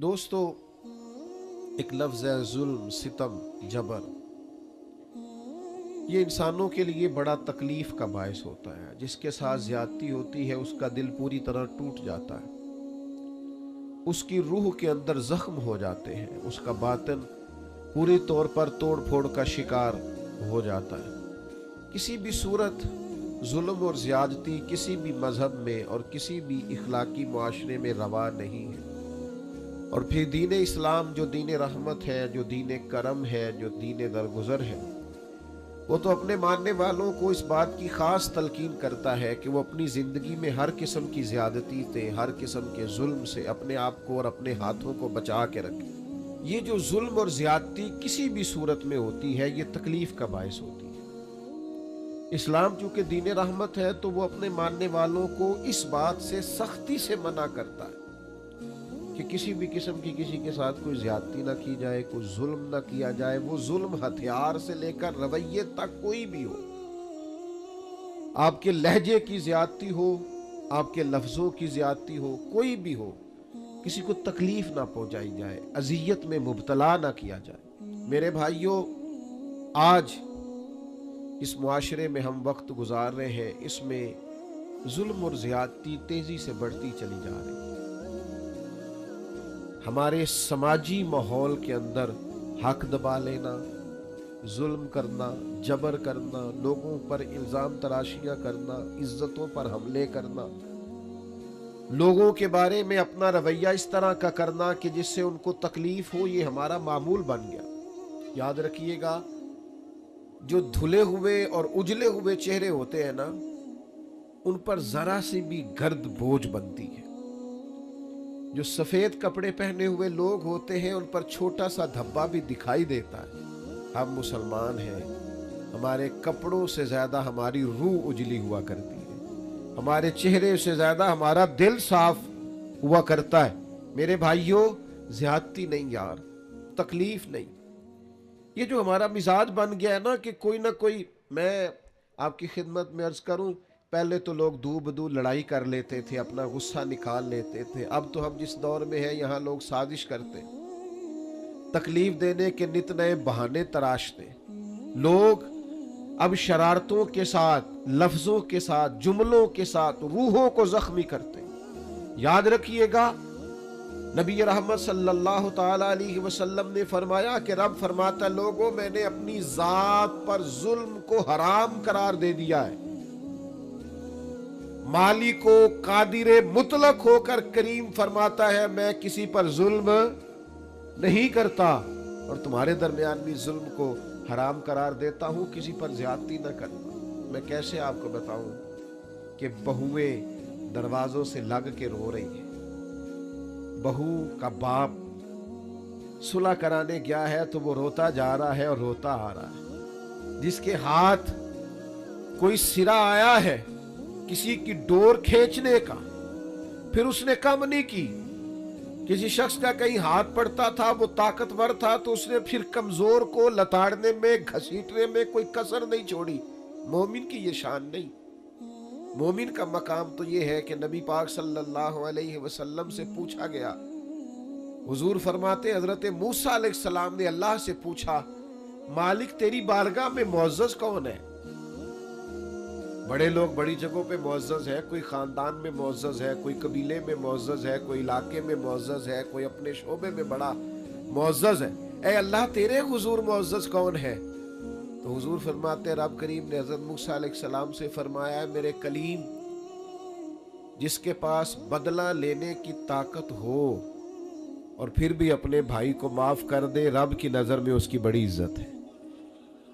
دوستو، ایک لفظ ہے ظلم، ستم، جبر. یہ انسانوں کے لیے بڑا تکلیف کا باعث ہوتا ہے. جس کے ساتھ زیادتی ہوتی ہے اس کا دل پوری طرح ٹوٹ جاتا ہے، اس کی روح کے اندر زخم ہو جاتے ہیں، اس کا باطن پوری طور پر توڑ پھوڑ کا شکار ہو جاتا ہے. کسی بھی صورت ظلم اور زیادتی کسی بھی مذہب میں اور کسی بھی اخلاقی معاشرے میں روا نہیں ہے. اور پھر دین اسلام جو دین رحمت ہے، جو دین کرم ہے، جو دین درگزر ہے، وہ تو اپنے ماننے والوں کو اس بات کی خاص تلقین کرتا ہے کہ وہ اپنی زندگی میں ہر قسم کی زیادتی سے، ہر قسم کے ظلم سے اپنے آپ کو اور اپنے ہاتھوں کو بچا کے رکھے. یہ جو ظلم اور زیادتی کسی بھی صورت میں ہوتی ہے، یہ تکلیف کا باعث ہوتی ہے. اسلام چونکہ دین رحمت ہے تو وہ اپنے ماننے والوں کو اس بات سے سختی سے منع کرتا ہے کہ کسی بھی قسم کی کسی کے ساتھ کوئی زیادتی نہ کی جائے، کوئی ظلم نہ کیا جائے. وہ ظلم ہتھیار سے لے کر رویے تک کوئی بھی ہو، آپ کے لہجے کی زیادتی ہو، آپ کے لفظوں کی زیادتی ہو، کوئی بھی ہو، کسی کو تکلیف نہ پہنچائی جائے، اذیت میں مبتلا نہ کیا جائے. میرے بھائیوں، آج اس معاشرے میں ہم وقت گزار رہے ہیں، اس میں ظلم اور زیادتی تیزی سے بڑھتی چلی جا رہی ہے. ہمارے سماجی ماحول کے اندر حق دبا لینا، ظلم کرنا، جبر کرنا، لوگوں پر الزام تراشیاں کرنا، عزتوں پر حملے کرنا، لوگوں کے بارے میں اپنا رویہ اس طرح کا کرنا کہ جس سے ان کو تکلیف ہو، یہ ہمارا معمول بن گیا. یاد رکھیے گا، جو دھلے ہوئے اور اجلے ہوئے چہرے ہوتے ہیں نا، ان پر ذرا سی بھی گرد بوجھ بنتی ہے. جو سفید کپڑے پہنے ہوئے لوگ ہوتے ہیں ان پر چھوٹا سا دھبا بھی دکھائی دیتا ہے. ہم مسلمان ہیں، ہمارے کپڑوں سے زیادہ ہماری روح اجلی ہوا کرتی ہے، ہمارے چہرے سے زیادہ ہمارا دل صاف ہوا کرتا ہے. میرے بھائیوں، زیادتی نہیں یار، تکلیف نہیں. یہ جو ہمارا مزاج بن گیا ہے نا کہ کوئی نہ کوئی، میں آپ کی خدمت میں عرض کروں، پہلے تو لوگ دو بدو لڑائی کر لیتے تھے، اپنا غصہ نکال لیتے تھے. اب تو ہم جس دور میں ہیں یہاں لوگ سازش کرتے، تکلیف دینے کے نت نئے بہانے تراشتے. لوگ اب شرارتوں کے ساتھ، لفظوں کے ساتھ، جملوں کے ساتھ روحوں کو زخمی کرتے. یاد رکھیے گا، نبی رحمت صلی اللہ تعالی علیہ وسلم نے فرمایا کہ رب فرماتا، لوگوں میں نے اپنی ذات پر ظلم کو حرام قرار دے دیا ہے. مالک و قادر مطلق ہو کر کریم فرماتا ہے میں کسی پر ظلم نہیں کرتا، اور تمہارے درمیان بھی ظلم کو حرام قرار دیتا ہوں، کسی پر زیادتی نہ کرنا. میں کیسے آپ کو بتاؤں کہ بہویں دروازوں سے لگ کے رو رہی ہیں. بہو کا باپ صلح کرانے گیا ہے تو وہ روتا جا رہا ہے اور روتا آ رہا ہے. جس کے ہاتھ کوئی سرا آیا ہے کسی کی ڈور کھینچنے کا، پھر اس نے کم نہیں کی. کسی شخص کا کہیں ہاتھ پڑتا تھا، وہ طاقتور تھا تو اس نے پھر کمزور کو لتاڑنے میں، گھسیٹنے میں کوئی کسر نہیں چھوڑی. مومن کی یہ شان نہیں. مومن کا مقام تو یہ ہے کہ نبی پاک صلی اللہ علیہ وسلم سے پوچھا گیا، حضور فرماتے حضرت موسیٰ علیہ السلام نے اللہ سے پوچھا، مالک تیری بارگاہ میں معزز کون ہے؟ بڑے لوگ بڑی جگہوں پہ معزز ہے، کوئی خاندان میں معزز ہے، کوئی قبیلے میں معزز ہے، کوئی علاقے میں معزز ہے، کوئی اپنے شعبے میں بڑا معزز ہے. اے اللہ تیرے حضور معزز کون ہے؟ تو حضور فرماتے، رب کریم نے حضرت موسیٰ علیہ السلام سے فرمایا ہے میرے کلیم، جس کے پاس بدلہ لینے کی طاقت ہو اور پھر بھی اپنے بھائی کو معاف کر دے، رب کی نظر میں اس کی بڑی عزت ہے.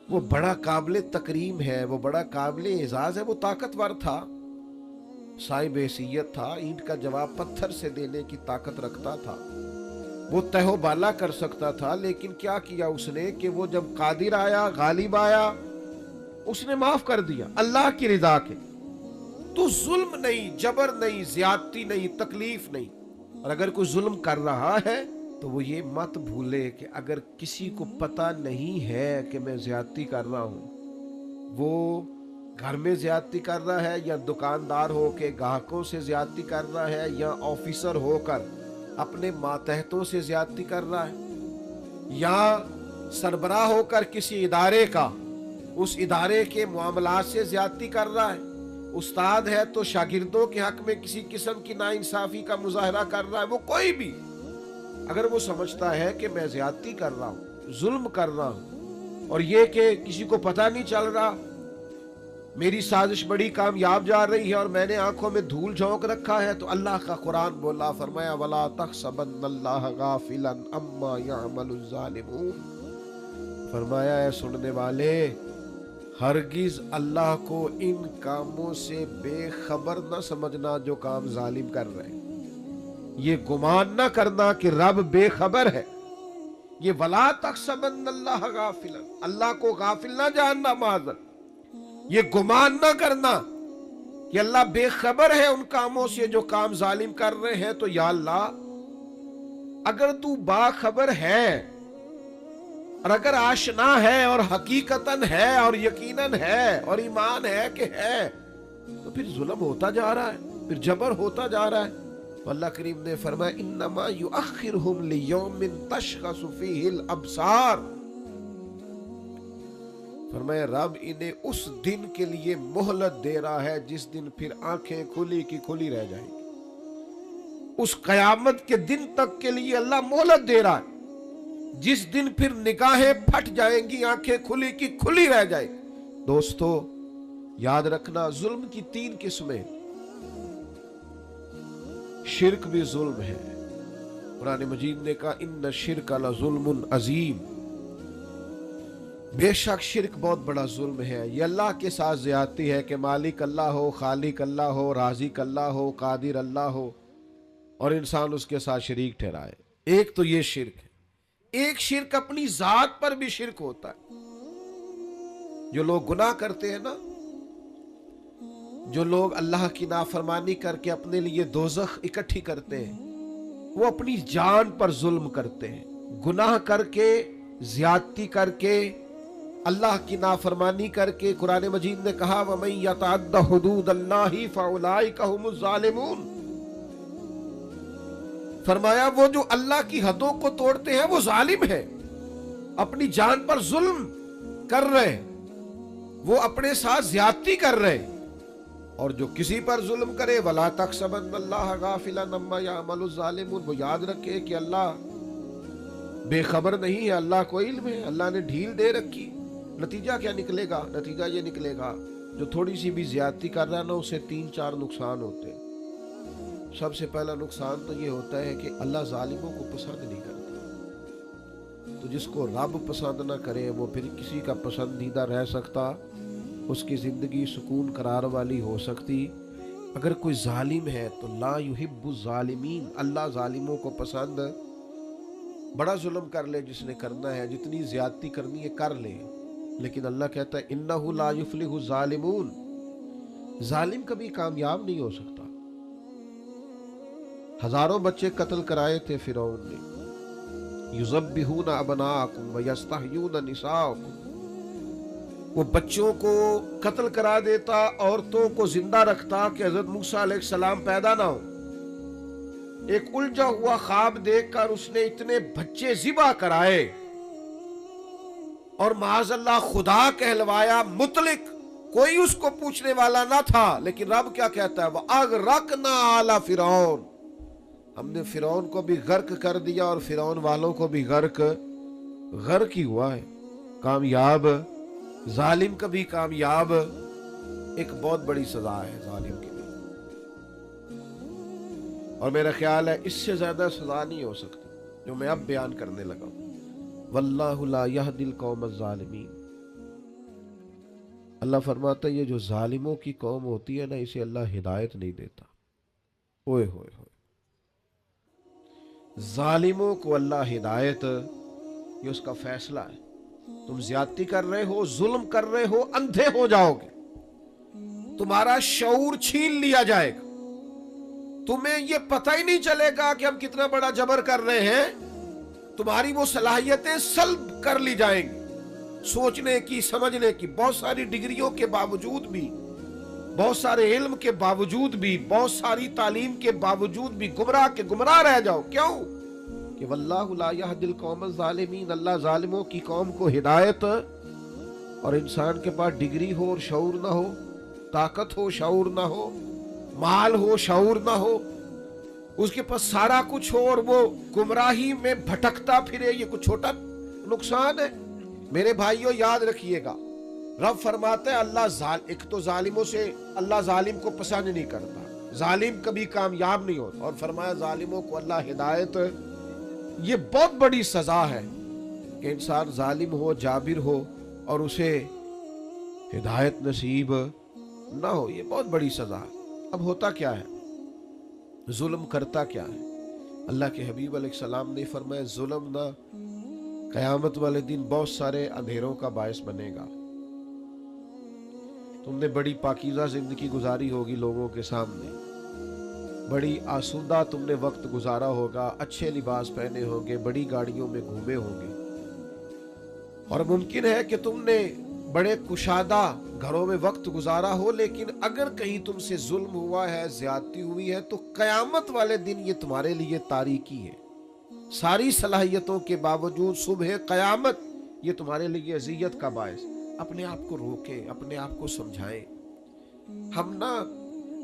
وہ بڑا قابل تکریم ہے، وہ بڑا قابل اعزاز ہے. وہ طاقتور تھا، صاحب حیثیت تھا، اینٹ کا جواب پتھر سے دینے کی طاقت رکھتا تھا، وہ تہو بالا کر سکتا تھا. لیکن کیا کیا اس نے کہ وہ جب قادر آیا، غالب آیا، اس نے معاف کر دیا اللہ کی رضا کے. تو ظلم نہیں، جبر نہیں، زیادتی نہیں، تکلیف نہیں. اور اگر کوئی ظلم کر رہا ہے تو وہ یہ مت بھولے کہ اگر کسی کو پتہ نہیں ہے کہ میں زیادتی کر رہا ہوں، وہ گھر میں زیادتی کر رہا ہے یا دکاندار ہو کے گاہکوں سے زیادتی کر رہا ہے یا آفیسر ہو کر अपने मातहतों से ज्यादती कर रहा है, या सरबराह होकर किसी इदारे का उस इदारे के मामलात से ज्यादती कर रहा है, उस्ताद है तो शागिर्दों के हक में किसी किस्म की नाइंसाफी का मुजाहरा कर रहा है, वो कोई भी अगर वो समझता है कि मैं ज्यादती कर रहा हूँ, जुल्म कर रहा हूँ, और ये कि किसी को पता नहीं चल रहा, मेरी साजिश बड़ी कामयाब जा रही है और मैंने आंखों में धूल झोंक रखा है, तो अल्लाह का कुरान बोला, फरमाया वला तहसबन्नल्लाह गाफिलन अम्मा यअमलुज़ ज़ालिमून, फरमाया है सुनने वाले, हरगिज अल्लाह को इन कामों से बेखबर न समझना जो काम जालिम कर रहे हैं। ये गुमान न करना कि रब बेखबर है। ये वला तहसबन्नल्लाह गाफिलन, अल्लाह को गाफिल ना जानना, माज़र ये गुमान ना करना कि अल्लाह बेखबर है उन कामों से जो काम जालिम कर रहे हैं। तो या अल्लाह, अगर तू बाखबर है और अगर आशना है और हकीकतन है और यकीनन है और ईमान है कि है, तो फिर जुल्म होता जा रहा है, फिर जबर होता जा रहा है। तो अल्लाह करीम ने फरमाया इन्नमा युअख्खिरुहुम लियौमिन तशखसु फीहिल अब्सार, फरमाया रब इन्हें उस दिन के लिए मोहलत दे रहा है जिस दिन फिर आंखें खुली की खुली रह जाएंगी। उस कयामत के दिन तक के लिए अल्लाह मोहलत दे रहा है जिस दिन फिर निगाहें फट जाएंगी, आंखें खुली की खुली रह जाएंगी। दोस्तों याद रखना, जुल्म की 3 किस्में, शिर्क भी जुल्म है। कुरान मजीद ने कहा इन्न शिर्क लजुल्मुन अजीम, बेशक शिर्क बहुत बड़ा जुल्म है। ये अल्लाह के साथ ज्यादती है कि मालिक अल्लाह हो, खालिक अल्लाह हो, राज़िक अल्लाह हो, कादिर अल्लाह हो और इंसान उसके साथ शरीक ठहराए। एक तो ये शिर्क है। एक शिर्क अपनी जात पर भी शिर्क होता है। जो लोग गुनाह करते हैं ना, जो लोग अल्लाह की नाफरमानी करके अपने लिए दोज़ख इकट्ठी करते हैं, वो अपनी जान पर जुल्म करते हैं। गुनाह करके, ज्यादती करके, अल्लाह की नाफरमानी करके। कुरान मजीद ने कहा वमन यतअद्दा हुदूदल्लाहि फउलाइका हुमुज़ ज़ालिमून, फरमाया वो जो अल्लाह की हदों को तोड़ते हैं वो जालिम है, अपनी जान पर जुल्म कर रहे हैं, वो अपने साथ ज्यादती कर रहे हैं। और जो किसी पर जुल्म करे वला तहसबन्नल्लाह गाफिलन अम्मा यअमलुज़ ज़ालिमून, वो याद रखे कि अल्लाह बेखबर नहीं है, अल्लाह को इल्म है, अल्लाह ने ढील दे रखी। नतीजा क्या निकलेगा? नतीजा ये निकलेगा जो थोड़ी सी भी ज्यादती कर रहा है ना, उसे 3-4 नुकसान होते हैं। सबसे पहला नुकसान तो ये होता है कि अल्लाह जालिमों को पसंद नहीं करता। तो जिसको रब पसंद ना करे वो फिर किसी का पसंदीदा रह सकता, उसकी जिंदगी सुकून करार वाली हो सकती। अगर कोई जालिम है तो ला युहिब्बु ज़ालिमीन, अल्लाह जालिमों को पसंद, बड़ा जुल्म कर ले जिसने करना है, जितनी ज्यादती करनी है कर ले, लेकिन अल्लाह कहता है इन्नहु ला युफ्लिहु ज़ालिमून, जालिम कभी कामयाब नहीं हो सकता। हजारों बच्चे कत्ल कराए थे फिरौन ने, युज़ब्बिहूना अबनाअकुम व यस्तहयूना निसाअकुम, वो बच्चों को कत्ल करा देता, औरतों को जिंदा रखता कि हजरत मूसा अलैहिस्सलाम पैदा ना हो। एक उलझा हुआ ख्वाब देखकर उसने इतने बच्चे ज़िबा कराए और माज़अल्लाह खुदा कहलवाया, मुतलिक, कोई उसको पूछने वाला ना था। लेकिन रब क्या कहता है, वअग़रक़ना आला फिरौन, हमने फिरौन को भी गर्क कर दिया और फिरौन वालों को भी गर्क ही हुआ है। कामयाब जालिम कभी कामयाब, एक बहुत बड़ी सजा है जालिम के लिए, और मेरा ख्याल है इससे ज्यादा सजा नहीं हो सकती जो मैं अब बयान करने लगा हूं। वल्लाहु ला यहदिल कौमज़ ज़ालिमीन, अल्लाह फरमाता है ये जो जालिमों की कौम होती है ना, इसे अल्लाह हिदायत नहीं देता। ओए होए होए, जालिमों को अल्लाह हिदायत, ये उसका फैसला है। तुम ज्यादती कर रहे हो, जुल्म कर रहे हो, अंधे हो जाओगे, तुम्हारा शऊर छीन लिया जाएगा, तुम्हें ये पता ही नहीं चलेगा कि हम कितना बड़ा जबर कर रहे हैं, तुम्हारी वो सलाहियतें सल्ब कर ली जाएंगी, सोचने की, समझने की। बहुत सारी डिग्रियों के बावजूद भी बहुत सारे इल्म के बावजूद भी, बहुत सारी तालीम के बावजूद भी गुमराह के गुमराह रह जाओ। क्यों? कि वल्लाहु ला यहदिल कौमल ज़ालिमीन, अल्लाह जालिमों की कौम को हिदायत, और इंसान के पास डिग्री हो और शऊर ना हो, ताकत हो शऊर ना हो, माल हो शऊर ना हो, उसके पास सारा कुछ हो और वो गुमराही में भटकता फिरे, ये कुछ छोटा नुकसान है? मेरे भाइयों याद रखिएगा, रब फरमाते हैं अल्लाह एक तो जालिमों से, अल्लाह जालिम को पसंद नहीं करता, जालिम कभी कामयाब नहीं होता, और फरमाया जालिमों को अल्लाह हिदायत, ये बहुत बड़ी सजा है कि इंसान जालिम हो, जाबिर हो और उसे हिदायत नसीब ना हो, ये बहुत बड़ी सजा है। अब होता क्या है, जुल्म करता क्या है? अल्लाह के हबीब अलैहिस्सलाम ने फरमाया जुल्म ना क़यामत वाले दिन बहुत सारे अंधेरों का बायस बनेगा। तुमने बड़ी पाकीज़ा जिंदगी गुजारी होगी लोगों के सामने, बड़ी आसूदा तुमने वक्त गुजारा होगा, अच्छे लिबास पहने होंगे, बड़ी गाड़ियों में घूमे होंगे, और मुमकिन है कि तुमने बड़े कुशादा घरों में वक्त गुजारा हो, लेकिन अगर कहीं तुमसे जुल्म हुआ है, ज्यादती हुई है, तो कयामत वाले दिन ये तुम्हारे लिए तारीकी है। सारी सलाहियतों के बावजूद सुबह कयामत ये तुम्हारे लिए अजियत का बायस। अपने आप को रोके, अपने आप को समझाएं। हम ना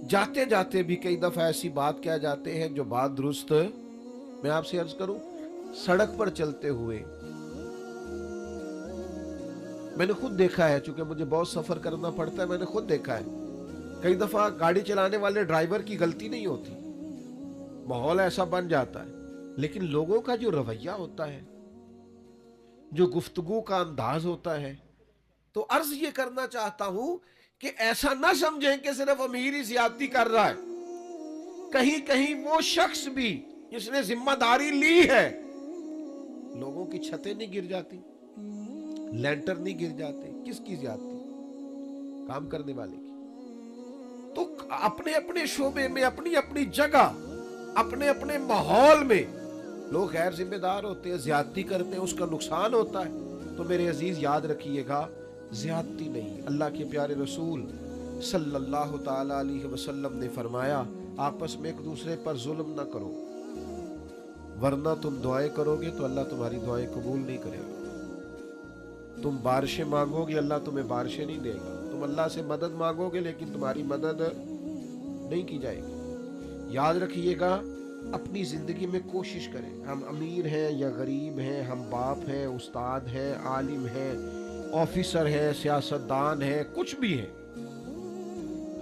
जाते जाते भी कई दफा ऐसी बात कह जाते हैं जो बात दुरुस्त, मैं आपसे अर्ज करूं, सड़क पर चलते हुए मैंने खुद देखा है, चूंकि मुझे बहुत सफर करना पड़ता है, मैंने खुद देखा है कई दफा गाड़ी चलाने वाले ड्राइवर की गलती नहीं होती, माहौल ऐसा बन जाता है, लेकिन लोगों का जो रवैया होता है, जो गुफ्तगू का अंदाज होता है, तो अर्ज ये करना चाहता हूं कि ऐसा ना समझें कि सिर्फ अमीर ही ज्यादती कर रहा है। कहीं कहीं वो शख्स भी जिसने जिम्मेदारी ली है, लोगों की छतें नहीं गिर जाती, लेंटर नहीं गिर जाते, किसकी ज्यादती? काम करने वाले की। तो अपने अपने शोबे में, अपनी अपनी जगह, अपने अपने माहौल में लोग गैर जिम्मेदार होते हैं, ज्यादती करते हैं, उसका नुकसान होता है। तो मेरे अजीज याद रखिएगा, ज्यादती नहीं। अल्लाह के प्यारे रसूल सल्लल्लाहु ताला अलैहि वसल्लम ने फरमाया, आपस में एक दूसरे पर जुल्म ना करो, वरना तुम दुआएं करोगे तो अल्लाह तुम्हारी दुआएं कबूल नहीं करेगा। तुम बारिशें मांगोगे, अल्लाह तुम्हें बारिशें नहीं देगा। तुम अल्लाह से मदद मांगोगे, लेकिन तुम्हारी मदद नहीं की जाएगी। याद रखिएगा, अपनी जिंदगी में कोशिश करें, हम अमीर हैं या गरीब हैं, हम बाप हैं, उस्ताद हैं, आलिम हैं, ऑफिसर है, सियासतदान है, कुछ भी है,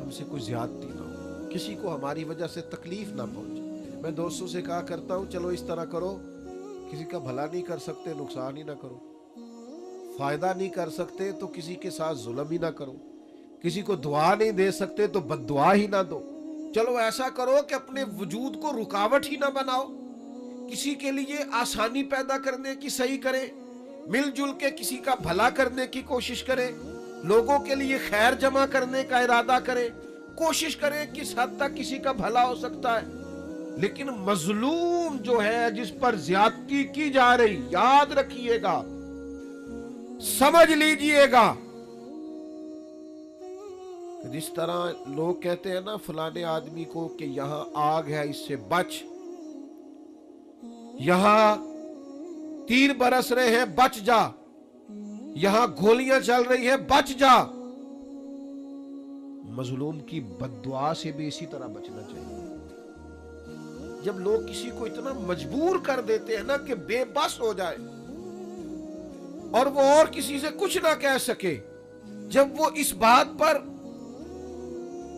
हमसे कोई ज्यादती ना हो, किसी को हमारी वजह से तकलीफ ना पहुंचे। मैं दोस्तों से कहा करता हूं, चलो इस तरह करो, किसी का भला नहीं कर सकते, नुकसान ही ना करो, फायदा नहीं कर सकते तो किसी के साथ जुल्म ही ना करो, किसी को दुआ नहीं दे सकते तो बद्दुआ ही ना दो। चलो ऐसा करो कि अपने वजूद को रुकावट ही ना बनाओ, किसी के लिए आसानी पैदा करने की सही करें, मिलजुल के किसी का भला करने की कोशिश करें, लोगों के लिए खैर जमा करने का इरादा करें, कोशिश करें किस हद तक किसी का भला हो सकता है। लेकिन मजलूम जो है, जिस पर ज्यादती की जा रही, याद रखिएगा, समझ लीजिएगा, जिस तरह लोग कहते हैं ना फलाने आदमी को कि यहां आग है, इससे बच, यहां तीर बरस रहे हैं, बच जा, यहां गोलियां चल रही है, बच जा। मजलूम की बद्दुआ से भी इसी तरह बचना चाहिए। जब लोग किसी को इतना मजबूर कर देते हैं ना कि बेबस हो जाए और वो और किसी से कुछ ना कह सके, जब वो इस बात पर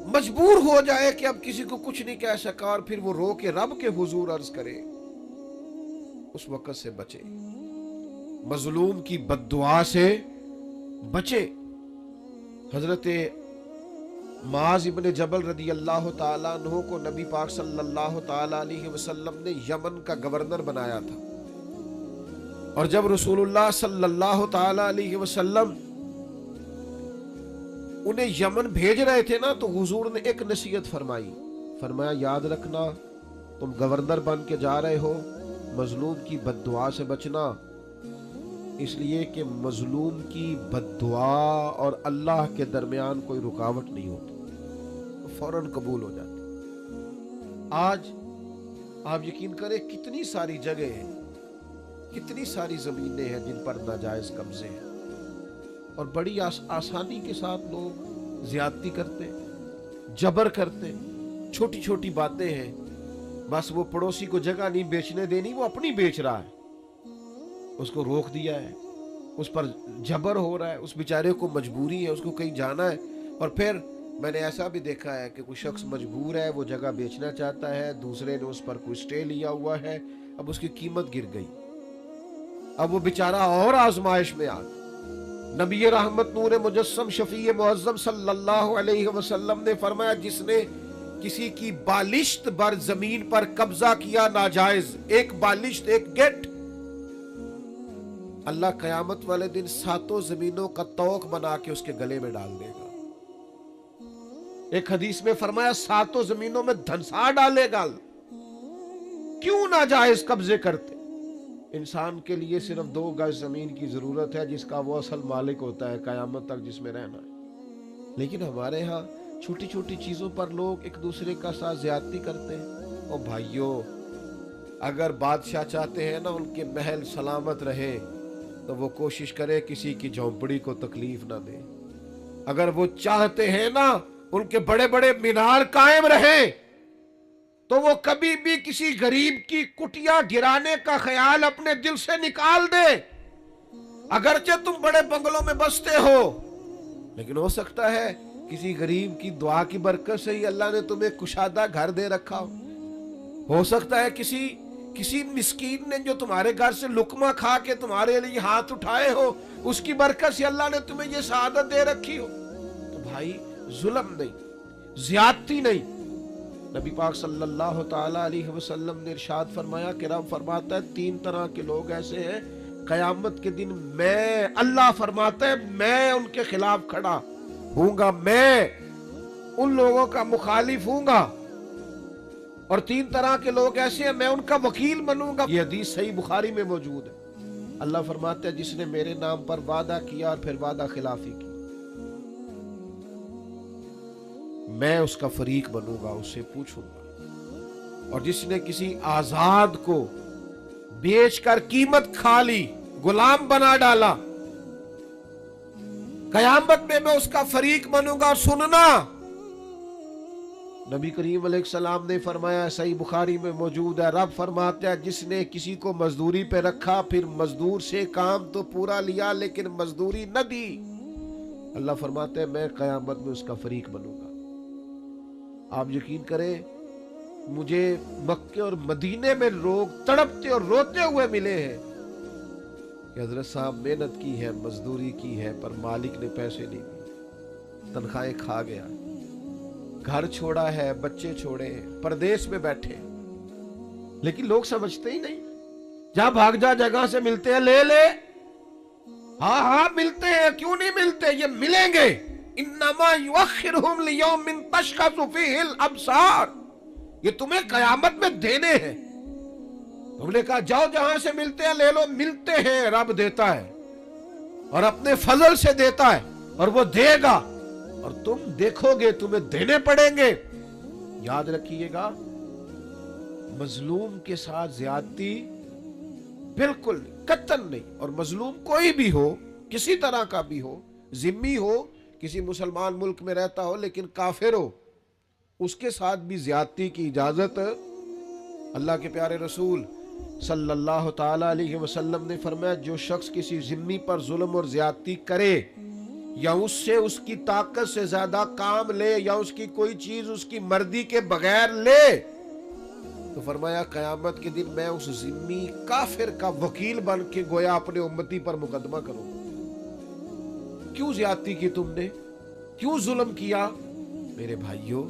मजबूर हो जाए कि अब किसी को कुछ नहीं कह सका और फिर वो रो के रब के हुजूर अर्ज करे, उस वक्त से बचे, मजलूम की बद्दुआ से बचे। हजरत माज इब्ने जबल रदी अल्लाह ताला अन्हु को नबी पाक सल्लल्लाहु ताला अलैहि वसल्लम ने यमन का गवर्नर बनाया था, और जब रसूलुल्लाह सल्लल्लाहु ताला अलैहि वसल्लम उन्हें यमन भेज रहे थे ना, तो हुजूर ने एक नसीहत फरमाई, फरमाया याद रखना, तुम गवर्नर बन के जा रहे हो, मजलूम की बद्दुआ से बचना, इसलिए कि मजलूम की बद्दुआ और अल्लाह के दरमियान कोई रुकावट नहीं होती। फौरन कबूल हो जाती। आज आप यकीन करें कितनी सारी जगह हैं, कितनी सारी जमीनें हैं जिन पर नाजायज कब्जे हैं, और बड़ी आसानी के साथ लोग ज्यादती करते, जबर करते, छोटी छोटी बातें हैं, बस वो पड़ोसी को जगह नहीं बेचने देनी, वो अपनी बेच रहा है, उसको रोक दिया है, उस पर जबर हो रहा है, उस बेचारे को मजबूरी है, उसको कहीं जाना है। और फिर मैंने ऐसा भी देखा है कि कोई शख्स मजबूर है, वो जगह बेचना चाहता है, दूसरे ने उस पर कोई स्टे लिया हुआ है, अब उसकी कीमत गिर गई, अब वो बेचारा और आजमाइश में आ गया। नबी रहमत नूर मुजस्सम शफी मुअज्जम सल्लल्लाहु अलैहि वसल्लम ने फरमाया, जिसने किसी की बालिश्त बर जमीन पर कब्जा किया नाजायज, एक बालिश्त, एक गेट, अल्लाह कयामत वाले दिन 7 जमीनों का तौक बना के उसके गले में डाल देगा। एक हदीस में फरमाया 7 जमीनों में धनसा डालेगा। क्यों नाजायज कब्जे करते? इंसान के लिए सिर्फ 2 गज जमीन की जरूरत है, जिसका वो असल मालिक होता है कयामत तक, जिसमें रहना है। लेकिन हमारे यहाँ छोटी छोटी चीजों पर लोग एक दूसरे का साथ ज्यादती करते हैं। और भाइयों, अगर बादशाह चाहते हैं ना उनके महल सलामत रहे, तो वो कोशिश करे किसी की झोंपड़ी को तकलीफ ना दे। अगर वो चाहते हैं ना उनके बड़े बड़े मीनार कायम रहे, तो वो कभी भी किसी गरीब की कुटिया गिराने का ख्याल अपने दिल से निकाल दे। अगरचे तुम बड़े बंगलों में बसते हो, लेकिन हो सकता है किसी गरीब की दुआ की बरकत से ही अल्लाह ने तुम्हें कुशादा घर दे रखा हो सकता है किसी मिस्कीन ने जो तुम्हारे घर से लुकमा खा के तुम्हारे लिए हाथ उठाए हो, उसकी बरकत से अल्लाह ने तुम्हें ये सआदत दे रखी हो। तो भाई, जुल्म नहीं, ज्यादती नहीं। नबी पाक सल्लल्लाहु ताला अलैहि वसल्लम ने इरशाद फरमाया कि रब फरमाता है 3 तरह के लोग ऐसे हैं, कयामत के दिन मैं, अल्लाह फरमाता है, मैं उनके खिलाफ खड़ा हूंगा, मैं उन लोगों का मुखालिफ हूंगा। और 3 तरह के लोग ऐसे हैं, मैं उनका वकील बनूंगा। ये हदीस सही बुखारी में मौजूद है। अल्लाह फरमाता है, जिसने मेरे नाम पर वादा किया और फिर वादा खिलाफी की, मैं उसका फरीक बनूंगा, उससे पूछूंगा। और जिसने किसी आजाद को बेचकर कीमत खा ली, गुलाम बना डाला, कयामत में मैं उसका फरीक बनूंगा। और सुनना, नबी करीम अलैहिस्सलाम ने फरमाया, सही बुखारी में मौजूद है, रब फरमाता है, जिसने किसी को मजदूरी पे रखा, फिर मजदूर से काम तो पूरा लिया लेकिन मजदूरी न दी, अल्लाह फरमाते हैं मैं कयामत में उसका फरीक बनूंगा। आप यकीन करें, मुझे मक्के और मदीने में लोग तड़पते और रोते हुए मिले हैं कि हजरत साहब मेहनत की है, मजदूरी की है, पर मालिक ने पैसे नहीं दिए, तनख्वाहें खा गया, घर छोड़ा है, बच्चे छोड़े, परदेश में बैठे। लेकिन लोग समझते ही नहीं। जहां भाग जा जगह से मिलते हैं, ले ले, हाँ मिलते हैं, क्यों नहीं मिलते, ये मिलेंगे। इन्नमा युअख्खिरुहुम लियौमिन तशख़सु फ़ीहिल अब्सार, ये तुम्हें कयामत में देने हैं। तुमने कहा जाओ जहां से मिलते हैं ले लो, मिलते हैं, रब देता है और अपने फजल से देता है, और वो देगा और तुम देखोगे तुम्हें देने पड़ेंगे। याद रखिएगा, मजलूम के साथ ज्यादती बिल्कुल नहीं, कतन नहीं। और मजलूम कोई भी हो, किसी तरह का भी हो, जिम्मी हो, किसी मुसलमान मुल्क में रहता हो लेकिन काफिर हो, उसके साथ भी ज्यादती की इजाजत अल्लाह के प्यारे रसूल सल्लल्लाहु ताला अलैहि वसल्लम ने फरमाया, जो शख्स किसी जिम्मी पर जुल्म और ज्यादती करे, या उससे उसकी ताकत से ज्यादा काम ले, या उसकी कोई चीज उसकी मर्जी के बगैर ले, तो फरमाया कयामत के दिन मैं उस जिम्मी काफिर का वकील बन के गोया अपने उम्मती पर मुकदमा करूंगा। क्यों ज्यादती की तुमने, क्यों जुल्म किया? मेरे भाइयों,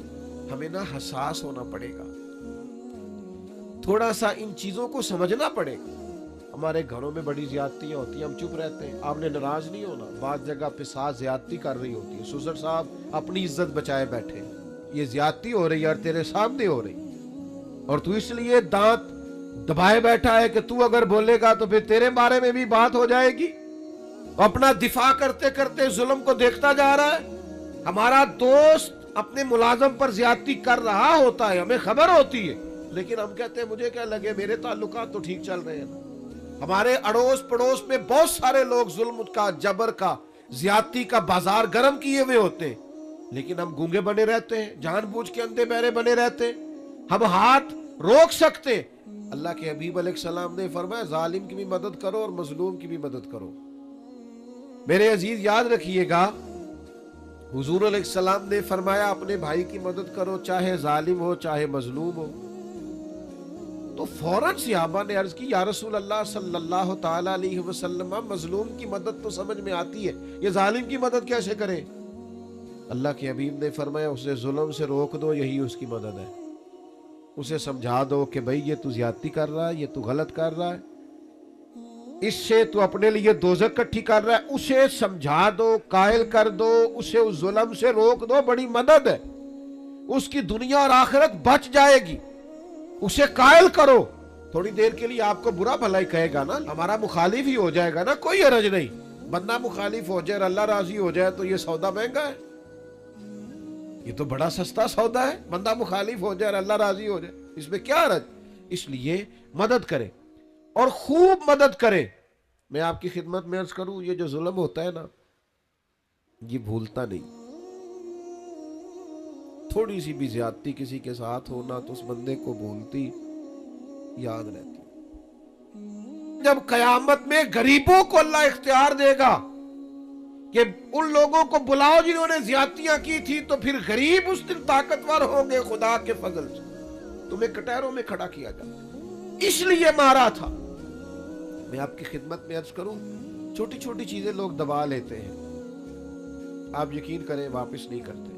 हमें ना हसास होना पड़ेगा, थोड़ा सा इन चीजों को समझना पड़ेगा। हमारे घरों में बड़ी ज्यादतियां होती हैं, हम चुप रहते हैं। आपने नाराज नहीं होना, बात जगह पे साथ ज्यादती कर रही होती है, सुसर साहब अपनी इज्जत बचाए बैठे, ये ज्यादती हो रही है और तेरे सामने हो रही, और तू इसलिए दांत दबाए बैठा है कि तू अगर बोलेगा तो फिर तेरे बारे में भी बात हो जाएगी। अपना दिफा करते करते जुल्म को देखता जा रहा है। हमारा दोस्त اپنے ملازم پر زیادتی کر رہا ہوتا ہے، ہمیں خبر ہوتی ہے، لیکن ہم کہتے ہیں مجھے کیا لگے، میرے تعلقات تو ٹھیک چل رہے ہیں۔ ہمارے اڑوس پڑوس میں بہت سارے لوگ ظلم کا، جبر کا، زیادتی کا بازار گرم کیے ہوئے ہوتے ہیں، لیکن ہم گونگے بنے رہتے ہیں، جان بوجھ کے اندھے بہرے بنے رہتے ہیں۔ ہم ہاتھ روک سکتے، اللہ کے حبیب علیہ السلام نے فرمایا ظالم کی بھی مدد کرو اور مظلوم کی بھی مدد کرو۔ میرے عزیز یاد رکھیے گا، حضور علیہ السلام نے فرمایا اپنے بھائی کی مدد کرو، چاہے ظالم ہو چاہے مظلوم ہو۔ تو فوراً صحابہ نے عرض کی یا رسول اللہ صلی اللہ تعالی علیہ وسلم، مظلوم کی مدد تو سمجھ میں آتی ہے، یہ ظالم کی مدد کیسے کرے؟ اللہ کے حبیب نے فرمایا اسے ظلم سے روک دو، یہی اس کی مدد ہے۔ اسے سمجھا دو کہ بھئی یہ تو زیادتی کر رہا ہے، یہ تو غلط کر رہا ہے، اس سے تو اپنے لیے دوزخ کٹھی کر رہا ہے، اسے سمجھا دو، قائل کر دو، اسے اس ظلم سے روک دو، بڑی مدد ہے، اس کی دنیا اور آخرت بچ جائے گی۔ اسے قائل کرو، تھوڑی دیر کے لیے آپ کو برا بھلا ہی کہے گا نا، ہمارا مخالف ہی ہو جائے گا نا، کوئی حرج نہیں۔ بندہ مخالف ہو جائے اور اللہ راضی ہو جائے تو یہ سودا مہنگا ہے، یہ تو بڑا سستا سودا ہے، بندہ مخالف ہو جائے اور اللہ راضی ہو جائے، اس میں کیا حرج؟ اس لیے مدد کرے اور خوب مدد کرے۔ میں آپ کی خدمت میں عرض کروں، یہ جو ظلم ہوتا ہے نا، یہ بھولتا نہیں۔ تھوڑی سی بھی زیادتی کسی کے ساتھ ہونا تو اس بندے کو بھولتی یاد رہتی۔ جب قیامت میں غریبوں کو اللہ اختیار دے گا کہ ان لوگوں کو بلاؤ جنہوں نے زیادتیاں کی تھی، تو پھر غریب اس دن طاقتور ہوں گے خدا کے فضل سے، تمہیں کٹہروں میں کھڑا کیا جائے، اس لیے مارا تھا۔ میں آپ کی خدمت میں عرض کروں، چھوٹی چھوٹی چیزیں لوگ دبا لیتے ہیں، آپ یقین کریں واپس نہیں کرتے،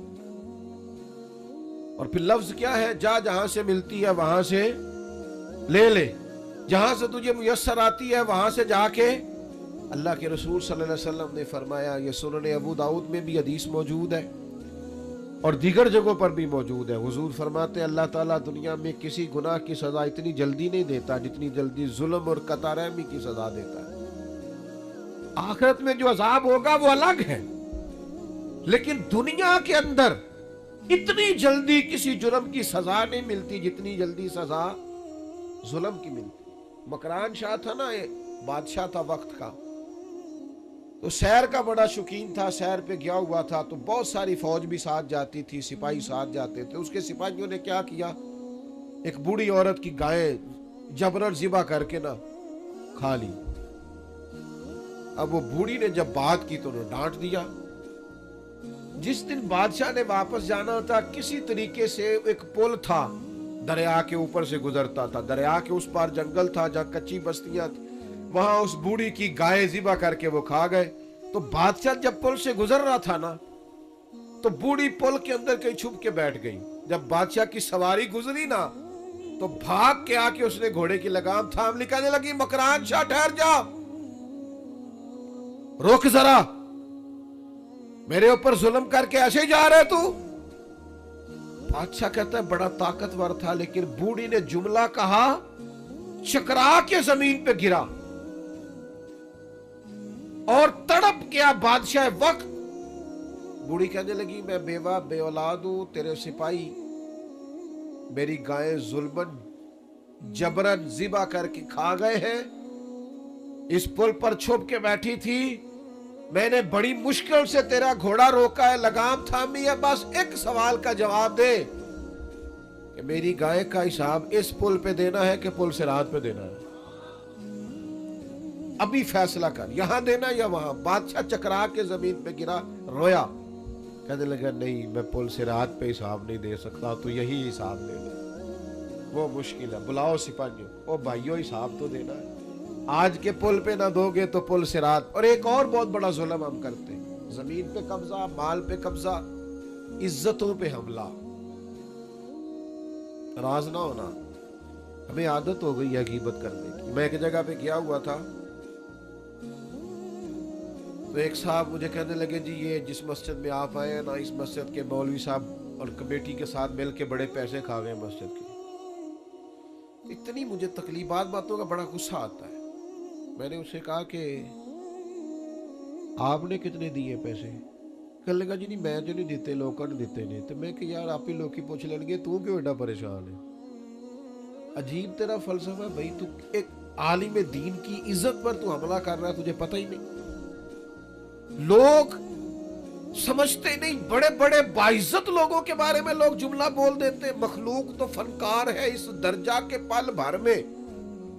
اور پھر لفظ کیا ہے، جہاں سے ملتی ہے وہاں سے لے لے، جہاں سے تجھے میسر آتی ہے وہاں سے جا کے۔ اللہ کے رسول صلی اللہ علیہ وسلم نے فرمایا، یہ سنن ابو داؤد میں بھی حدیث موجود ہے اور دیگر جگہوں پر بھی موجود ہے، حضور فرماتے ہیں اللہ تعالیٰ دنیا میں کسی گناہ کی سزا اتنی جلدی نہیں دیتا جتنی جلدی ظلم اور قطع رحمی کی سزا دیتا ہے۔ آخرت میں جو عذاب ہوگا وہ الگ ہے، لیکن دنیا کے اندر اتنی جلدی کسی جرم کی سزا نہیں ملتی جتنی جلدی سزا ظلم کی ملتی۔ مکران شاہ تھا نا، بادشاہ تھا وقت کا، تو سیر کا بڑا شوقین تھا، سیر پہ گیا ہوا تھا تو بہت ساری فوج بھی ساتھ جاتی تھی، سپاہی ساتھ جاتے تھے۔ اس کے سپاہیوں نے کیا کیا، ایک بوڑھی عورت کی گائے جبرن ذبح کر کے نا کھا لی۔ اب وہ بوڑھی نے جب بات کی تو انہوں نے ڈانٹ دیا۔ جس دن بادشاہ نے واپس جانا تھا، کسی طریقے سے ایک پل تھا، دریا کے اوپر سے گزرتا تھا، دریا کے اس پار جنگل تھا جہاں کچی بستیاں تھی، وہاں اس بوڑھی کی گائے ذبح کر کے وہ کھا گئے۔ تو بادشاہ جب پل سے گزر رہا تھا نا، تو بوڑھی پل کے اندر کہیں چھپ کے بیٹھ گئی۔ جب بادشاہ کی سواری گزری نا تو بھاگ کے آ کے اس نے گھوڑے کی لگام تھام لی، کہنے لگی مکران شاہ ٹھہر جا، روک ذرا، میرے اوپر ظلم کر کے ایسے جا رہے تو؟ بادشاہ کہتا ہے بڑا طاقتور تھا، لیکن بوڑھی نے جملہ کہا، چکرا کے زمین پہ گرا اور تڑپ گیا بادشاہ وقت۔ بوڑھی کہنے لگی میں بیوہ بے اولاد ہوں، تیرے سپاہی میری گائیں ظلمن جبرن ذبح کر کے کھا گئے ہیں، اس پل پر چھپ کے بیٹھی تھی، میں نے بڑی مشکل سے تیرا گھوڑا روکا ہے، لگام تھامی ہے، بس ایک سوال کا جواب دے کہ میری گائے کا حساب اس پل پہ دینا ہے کہ پل صراط پہ دینا ہے، ابھی فیصلہ کر، یہاں دینا یا وہاں۔ بادشاہ چکرا کے زمین پہ گرا، رویا، کہنے لگا نہیں میں پل صراط پہ حساب نہیں دے سکتا، تو یہی حساب دے دے، وہ مشکل ہے، بلاؤ سپاہیوں، او بھائیو حساب تو دینا ہے، آج کے پل پہ نہ دو گے تو پل صراط۔ اور ایک اور بہت بڑا ظلم ہم کرتے ہیں، زمین پہ قبضہ، مال پہ قبضہ، عزتوں پہ حملہ، راز نہ ہونا۔ ہمیں عادت ہو گئی ہے غیبت کرنے کی۔ میں ایک جگہ پہ گیا ہوا تھا تو ایک صاحب مجھے کہنے لگے جی یہ جس مسجد میں آپ آئے ہیں نا، اس مسجد کے مولوی صاحب اور کمیٹی کے ساتھ مل کے بڑے پیسے کھا گئے مسجد کے۔ اتنی مجھے تکلیفات باتوں کا بڑا غصہ آتا ہے۔ میں نے اسے کہا کہ آپ نے کتنے دیے پیسے؟ کہنے لگا جی نہیں میں جو نہیں دیتے لوگوں نے دیتے نہیں. تو میں کہ یار آپ ہی لوگ کی پوچھ لیں گے تو کیوں ایڈا پریشان ہے. عجیب تیرا فلسفہ ہے بھائی, تو ایک عالم دین کی عزت پر تو حملہ کر رہا ہے, تجھے پتہ ہی نہیں. لوگ سمجھتے نہیں, بڑے بڑے باعزت لوگوں کے بارے میں لوگ جملہ بول دیتے. مخلوق تو فنکار ہے اس درجہ کے پل بھر میں,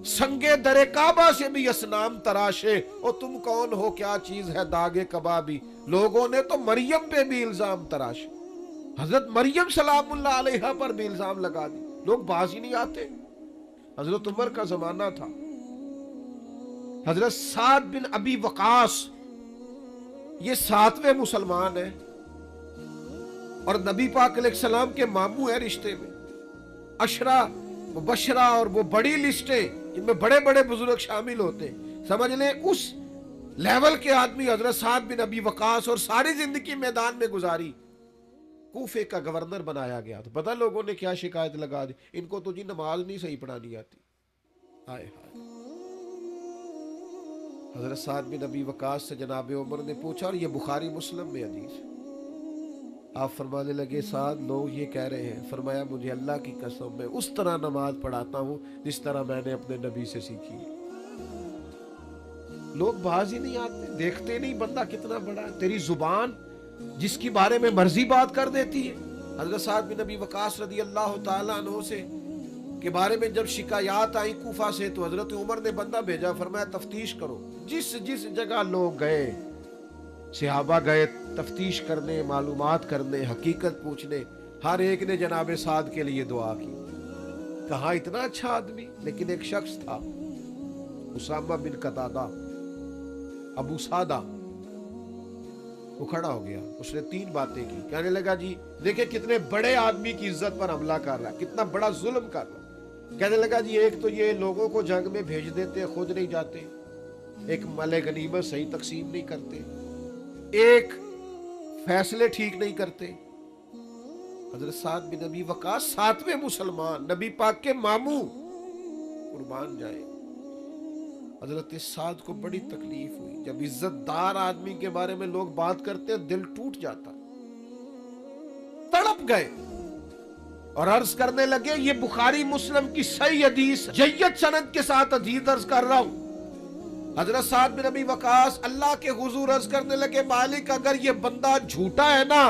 سنگے در کعبہ سے بھی اسنام تراشے, اور تم کون ہو کیا چیز ہے داغے کبابی. لوگوں نے تو مریم پہ بھی الزام تراشے, حضرت مریم سلام اللہ علیہا پر بھی الزام لگا دی. لوگ باز ہی نہیں آتے. حضرت عمر کا زمانہ تھا, حضرت سعد بن ابی وقاص یہ 7ویں مسلمان ہیں اور نبی پاک علیہ السلام کے ماموں ہیں رشتے میں. عشرہ مبشرہ اور وہ بڑی لسٹیں جن میں بڑے بڑے بزرگ شامل ہوتے ہیں, سمجھ لیں اس لیول کے آدمی حضرت سعد بن ابی وقاص, اور ساری زندگی میدان میں گزاری. کوفے کا گورنر بنایا گیا. تو پتہ لوگوں نے کیا شکایت لگا دی, ان کو تو جی نماز نہیں صحیح پڑھانی آتی. ہائے ہائے. حضرت سعد بن ابی وقاص سے جناب عمر نے پوچھا, اور یہ بخاری مسلم میں حدیث ہے. آپ فرمانے لگے سعد لوگ یہ کہہ رہے ہیں. فرمایا مجھے اللہ کی قسم میں اس طرح نماز پڑھاتا ہوں جس طرح میں نے اپنے نبی سے سیکھی ہے. لوگ باز ہی نہیں آتے, دیکھتے نہیں بندہ کتنا بڑا ہے. تیری زبان جس کی بارے میں مرضی بات کر دیتی ہے. حضرت سعد بن ابی وقاص رضی اللہ تعالیٰ عنہ سے کے بارے میں جب شکایات آئیں کوفہ سے, تو حضرت عمر نے بندہ بھیجا, فرمایا تفتیش کرو. جس جس جگہ لوگ گئے, صحابہ گئے تفتیش کرنے, معلومات کرنے, حقیقت پوچھنے, ہر ایک نے جناب سعد کے لیے دعا کی. کہا اتنا اچھا آدمی. لیکن ایک شخص تھا اسامہ بن قتادہ ابو سعدہ, وہ کھڑا ہو گیا. اس نے 3 باتیں کی. کہنے لگا جی دیکھیں کتنے بڑے آدمی کی عزت پر حملہ کر رہا ہے, کتنا بڑا ظلم کر رہا ہے. کہنے لگا جی ایک تو یہ لوگوں کو جنگ میں بھیج دیتے خود نہیں جاتے, ایک مال غنیمت صحیح تقسیم نہیں کرتے, ایک فیصلے ٹھیک نہیں کرتے. حضرت سعد بن ابی وقاص 7ویں مسلمان, نبی پاک کے ماموں, قربان جائے. حضرت سعد کو بڑی تکلیف ہوئی. جب عزت دار آدمی کے بارے میں لوگ بات کرتے دل ٹوٹ جاتا. تڑپ گئے اور عرض کرنے لگے, یہ بخاری مسلم کی صحیح حدیث جید سند کے ساتھ حدیث عرض کر رہا ہوں. حضرت سعد بن ابی وقاص اللہ کے حضور عرض کرنے لگے, مالک اگر یہ بندہ جھوٹا ہے نا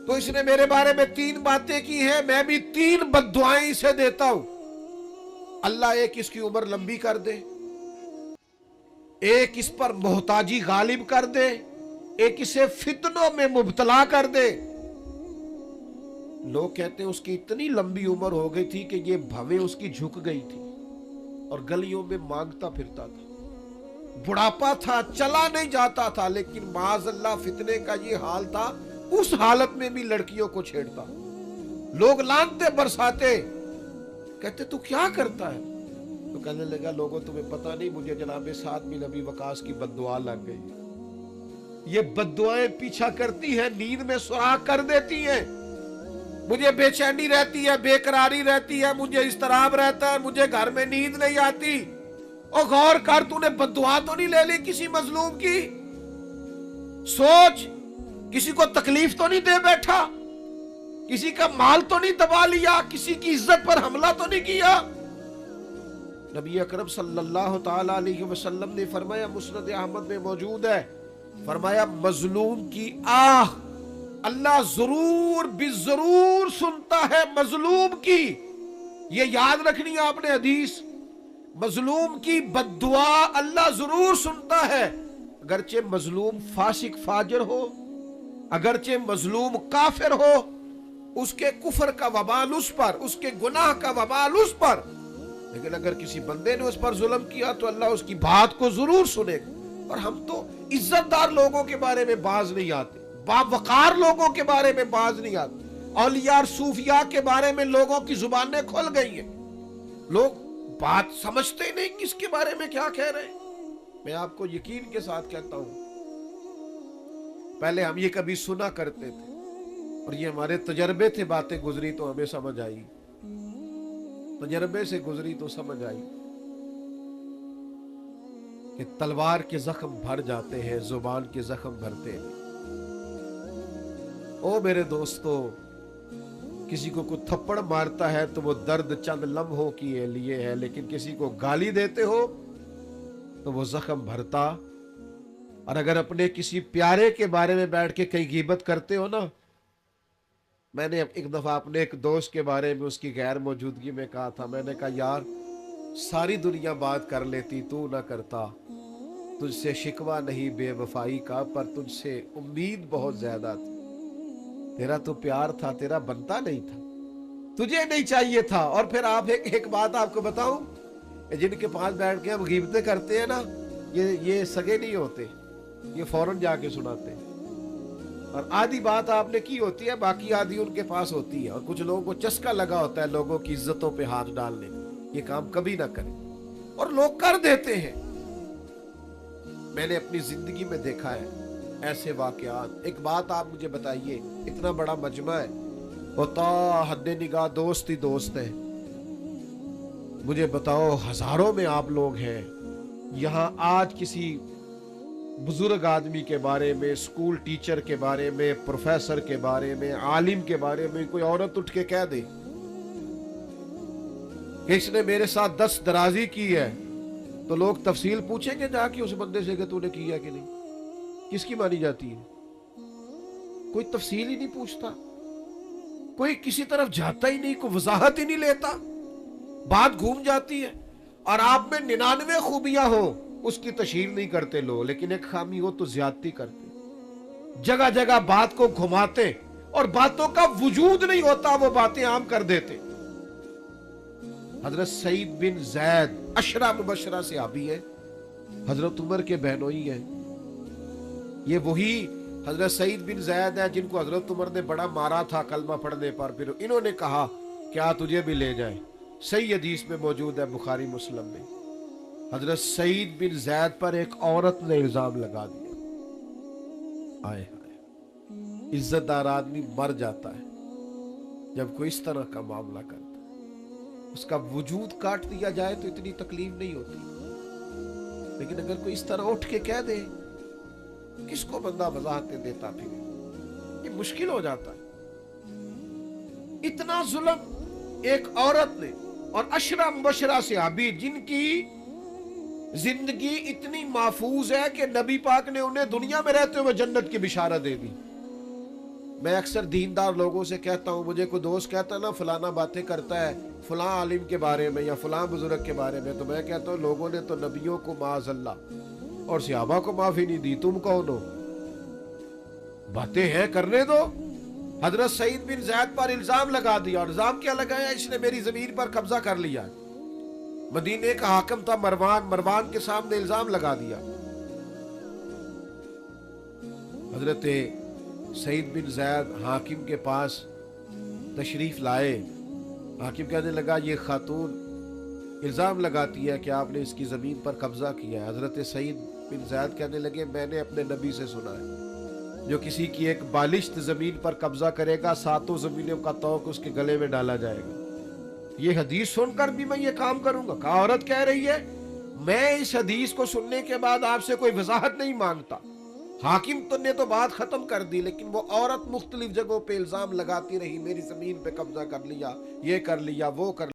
تو اس نے میرے بارے میں 3 باتیں کی ہیں, میں بھی 3 بددعائیں اسے دیتا ہوں. اللہ ایک اس کی عمر لمبی کر دے, ایک اس پر محتاجی غالب کر دے, ایک اسے فتنوں میں مبتلا کر دے. لوگ کہتے ہیں اس کی اتنی لمبی عمر ہو گئی تھی کہ یہ بھویں اس کی جھک گئی تھی اور گلیوں میں مانگتا پھرتا تھا. بڑھاپا تھا, چلا نہیں جاتا تھا, لیکن معاذ اللہ فتنے کا یہ حال تھا, اس حالت میں بھی لڑکیوں کو چھیڑتا. لوگ لانتے برساتے, کہتے تو کیا کرتا ہے؟ تو کہنے لگا لوگوں تمہیں پتہ نہیں, مجھے جناب سعد بن ابی وقاص کی بددعا لگ گئی. یہ بددعائیں پیچھا کرتی ہیں, نیند میں سراغ کر دیتی ہیں. مجھے بے چینی رہتی ہے, بے قراری رہتی ہے, مجھے اضطراب رہتا ہے, مجھے گھر میں نیند نہیں آتی. اور غور کر, تو نے بددعا تو نہیں لے لی کسی مظلوم کی؟ سوچ, کسی کو تکلیف تو نہیں دے بیٹھا, کسی کا مال تو نہیں دبا لیا, کسی کی عزت پر حملہ تو نہیں کیا. نبی اکرم صلی اللہ تعالی علیہ وسلم نے فرمایا, مسند احمد میں موجود ہے, فرمایا مظلوم کی آہ اللہ ضرور ضرور سنتا ہے. مظلوم کی, یہ یاد رکھنی ہے آپ نے حدیث, مظلوم کی بددعا اللہ ضرور سنتا ہے. اگرچہ مظلوم فاسق فاجر ہو, اگرچہ مظلوم کافر ہو, اس کے کفر کا وبال اس پر, اس کے گناہ کا وبال اس پر, لیکن اگر کسی بندے نے اس پر ظلم کیا تو اللہ اس کی بات کو ضرور سنے گا. اور ہم تو عزت دار لوگوں کے بارے میں باز نہیں آتے, باوقار لوگوں کے بارے میں باز نہیں آتے. اولیاء اور صوفیاء کے بارے میں لوگوں کی زبانیں کھل گئی ہیں, لوگ بات سمجھتے نہیں کس کے بارے میں کیا کہہ رہے ہیں. میں آپ کو یقین کے ساتھ کہتا ہوں, پہلے ہم یہ کبھی سنا کرتے تھے اور یہ ہمارے تجربے تھے, باتیں گزری تو ہمیں سمجھ آئی, تجربے سے گزری تو سمجھ آئی کہ تلوار کے زخم بھر جاتے ہیں, زبان کے زخم بھرتے ہیں. ओ मेरे दोस्तों, किसी को कोई थप्पड़ मारता है तो वो दर्द चंद लम्हों के लिए है, लेकिन किसी को गाली देते हो तो वो जख्म भरता। और अगर अपने किसी प्यारे के बारे में बैठ के कहीं गीबत करते हो ना, मैंने एक दफा अपने एक दोस्त के बारे में उसकी गैर मौजूदगी में कहा था, मैंने कहा यार सारी दुनिया बात कर लेती, तू ना करता। तुझसे शिकवा नहीं बेवफाई का, पर तुझसे उम्मीद बहुत ज्यादा थी। तेरा तो प्यार था, तेरा बनता नहीं था, तुझे नहीं चाहिए था। और फिर आप एक बात आपको बताऊं, जिनके पास बैठ के हम गीबतें करते हैं ना, ये सगे नहीं होते, ये फौरन जाके सुनाते हैं। और आधी बात आपने की होती है, बाकी आधी उनके पास होती है। और कुछ लोगों को चस्का लगा होता है लोगों की इज्जतों पे हाथ डालने का। ये काम कभी ना करें, और लोग कर देते हैं। मैंने अपनी जिंदगी में देखा है ऐसे वाकयात। एक बात आप मुझे बताइए, इतना बड़ा मजमा है, होता हद्दे निगाह दोस्त ही दोस्त है। मुझे बताओ, हजारों में आप लोग हैं यहां, आज किसी बुजुर्ग आदमी के बारे में, स्कूल टीचर के बारे में, प्रोफेसर के बारे में, आलिम के बारे में कोई औरत उठ के कह दे कि इसने मेरे साथ 10 दराजी की है, तो लोग तफसील पूछेंगे जाके उस बंदे से कि तूने किया कि नहीं। किसकी मानी जाती है? कोई तफसील ही नहीं पूछता, कोई किसी तरफ जाता ही नहीं, कोई वजाहत ही नहीं लेता, बात घूम जाती है। और आप में 99 खूबियां हो, उसकी तशहीर नहीं करते लोग, लेकिन एक खामी हो तो ज्यादती करते, जगह जगह बात को घुमाते, और बातों का वजूद नहीं होता, वो बातें आम कर देते। हजरत सईद बिन जैद अशरा मुबशरा से आबी है, हजरत उमर के बहनोई है। ये वही हजरत सईद बिन जैद है जिनको हजरत उमर ने बड़ा मारा था कलमा पढ़ने पर। फिर इन्होंने कहा क्या तुझे भी ले जाए। सही हदीस में मौजूद है, बुखारी मुस्लिम में। हजरत सईद बिन जैद पर एक औरत ने इल्जाम लगा दिया। आए हाय, इज्जतदार आदमी मर जाता है जब कोई इस तरह का मामला करता है। उसका वजूद काट दिया जाए तो इतनी तकलीफ नहीं होती, लेकिन अगर कोई इस तरह उठ के कह दे, किसको बंदा वजाहतें देता, फिर ये मुश्किल हो जाता है। इतना जुल्म एक औरत ने, और अशरा मुबशरा से आबी जिनकी जिंदगी इतनी महफूज है कि नबी पाक ने उन्हें दुनिया में रहते हुए जन्नत की बिशारत दे दी। मैं अक्सर दीनदार लोगों से कहता हूं, मुझे कोई दोस्त कहता है ना फलाना बातें करता है फलां आलिम के बारे में या फलां बुजुर्ग के बारे में, तो मैं कहता हूं लोगों ने तो नबियों को माअज़ल्लाह और सहाबा को माफी नहीं दी, तुम कौन हो? बातें हैं, करने दो। हजरत सईद बिन जैद पर इल्जाम लगा दिया, और इल्जाम क्या लगाया? इसने मेरी जमीन पर कब्जा कर लिया। मदीने का हाकिम था मरवान, मरवान के सामने इल्जाम लगा दिया। हजरत सईद बिन जैद हाकिम के पास तशरीफ लाए। हाकिम कहने लगा ये खातून इल्जाम लगाती है कि आपने इसकी जमीन पर कब्जा किया है। हजरत सईद बिन जैद कहने लगे मैंने अपने नबी से सुना है, जो किसी की एक बालिश्त जमीन पर कब्जा करेगा, 7 जमीनों का तौक उसके गले में डाला जाएगा। ये हदीस सुनकर भी मैं ये काम करूंगा? कहा औरत कह रही है मैं इस हदीस को सुनने के बाद आपसे कोई वजाहत नहीं मांगता। हाकिम तो ने तो बात खत्म कर दी, लेकिन वो औरत मुख्तलिफ जगहों पे इल्जाम लगाती रही, मेरी जमीन पे कब्जा कर लिया, ये कर लिया, वो कर